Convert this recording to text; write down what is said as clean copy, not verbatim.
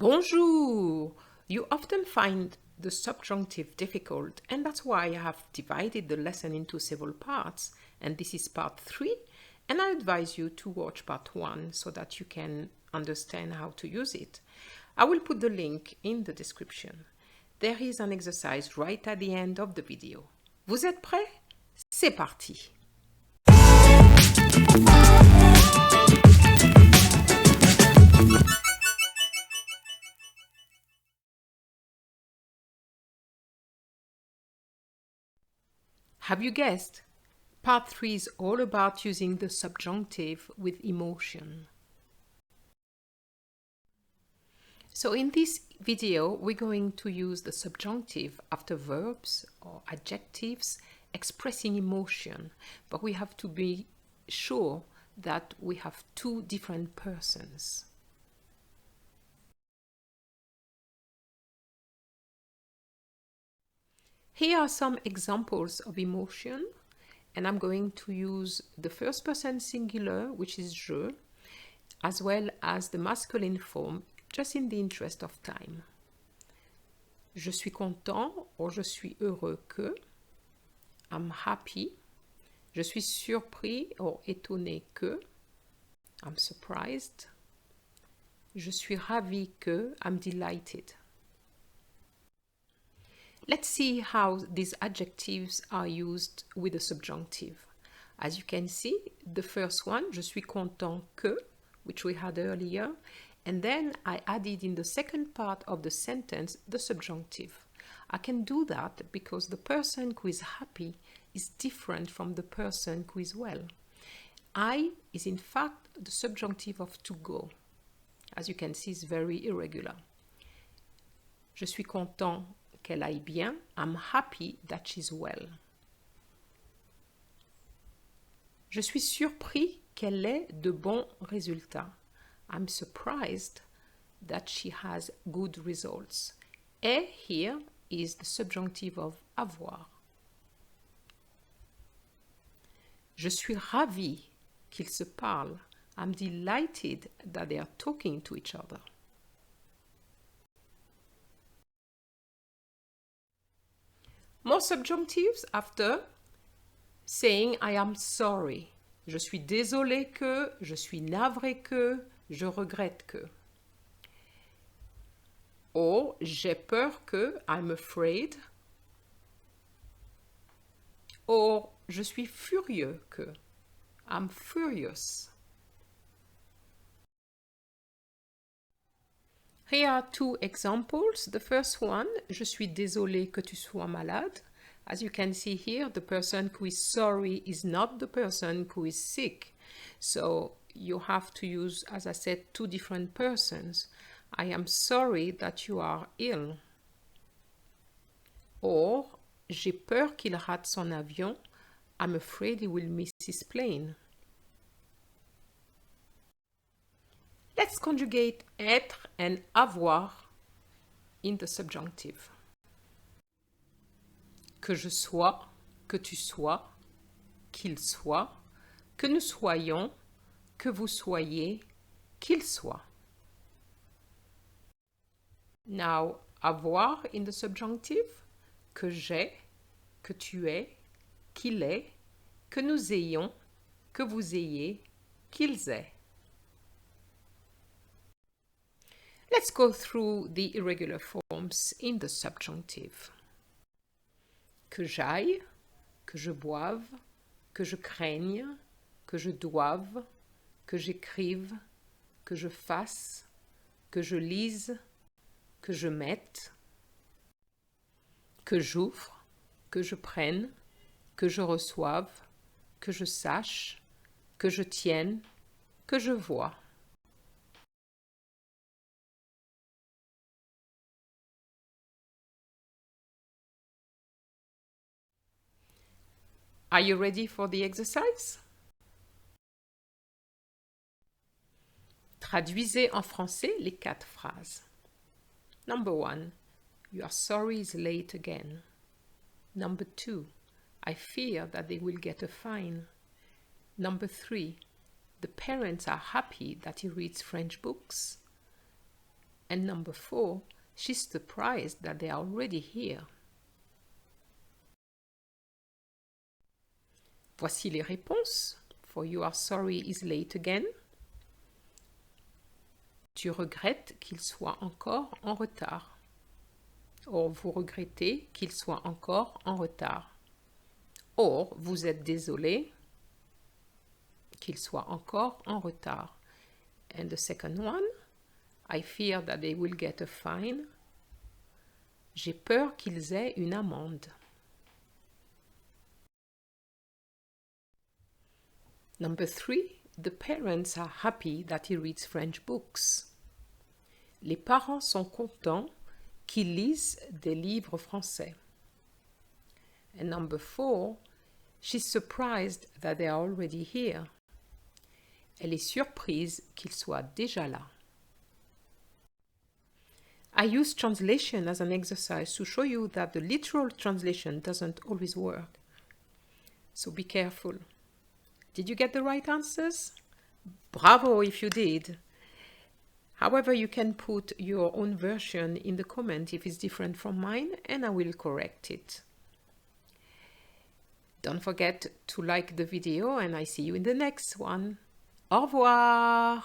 Bonjour! You often find the subjunctive difficult, and that's why I have divided the lesson into several parts, and this is part 3, and I advise you to watch part 1 so that you can understand how to use it. I will put the link in the description. There is an exercise right at the end of the video. Vous êtes prêts? C'est parti! Have you guessed? Part 3 is all about using the subjunctive with emotion. So in this video, we're going to use the subjunctive after verbs or adjectives expressing emotion, but we have to be sure that we have two different persons. Here are some examples of emotion, and I'm going to use the first person singular, which is je, as well as the masculine form, just in the interest of time. Je suis content or je suis heureux que. I'm happy. Je suis surpris or étonné que. I'm surprised. Je suis ravi que. I'm delighted. Let's see how these adjectives are used with the subjunctive. As you can see, the first one, je suis content que, which we had earlier, and then I added in the second part of the sentence the subjunctive. I can do that because the person who is happy is different from the person who is well. I is in fact the subjunctive of to go. As you can see, it's very irregular. Je suis content qu'elle aille bien. I'm happy that she's well. Je suis surpris qu'elle ait de bons résultats. I'm surprised that she has good results. Et here is the subjunctive of avoir. Je suis ravi qu'ils se parlent. I'm delighted that they are talking to each other. More subjunctives after saying I am sorry. Je suis désolé que, je suis navré que, je regrette que. Or, j'ai peur que, I'm afraid. Or, je suis furieux que, I'm furious. Here are two examples. The first one, je suis désolé que tu sois malade. As you can see here, the person who is sorry is not the person who is sick. So you have to use, as I said, two different persons. I am sorry that you are ill. Or, j'ai peur qu'il rate son avion. I'm afraid he will miss his plane. Let's conjugate être and avoir in the subjunctive. Que je sois, que tu sois, qu'il soit, que nous soyons, que vous soyez, qu'il soit. Now, avoir in the subjunctive. Que j'ai, que tu es, qu'il est, que nous ayons, que vous ayez, qu'ils aient. Let's go through the irregular forms in the subjunctive. Que j'aille, que je boive, que je craigne, que je doive, que j'écrive, que je fasse, que je lise, que je mette, que j'ouvre, que je prenne, que je reçoive, que je sache, que je tienne, que je vois. Are you ready for the exercise? Traduisez en français les 4 phrases. Number 1. You are sorry is late again. Number 2. I fear that they will get a fine. Number 3. The parents are happy that he reads French books. And number 4, she's surprised that they are already here. Voici les réponses. For you are sorry is late again. Tu regrettes qu'il soit encore en retard. Or, vous regrettez qu'il soit encore en retard. Or, vous êtes désolé qu'il soit encore en retard. And the second one, I fear that they will get a fine. J'ai peur qu'ils aient une amende. Number 3, the parents are happy that he reads French books. Les parents sont contents qu'ils lisent des livres français. And number 4, she's surprised that they are already here. Elle est surprise qu'ils soient déjà là. I use translation as an exercise to show you that the literal translation doesn't always work. So be careful. Did you get the right answers? Bravo if you did. However, you can put your own version in the comment if it's different from mine, and I will correct it. Don't forget to like the video, and I see you in the next one. Au revoir!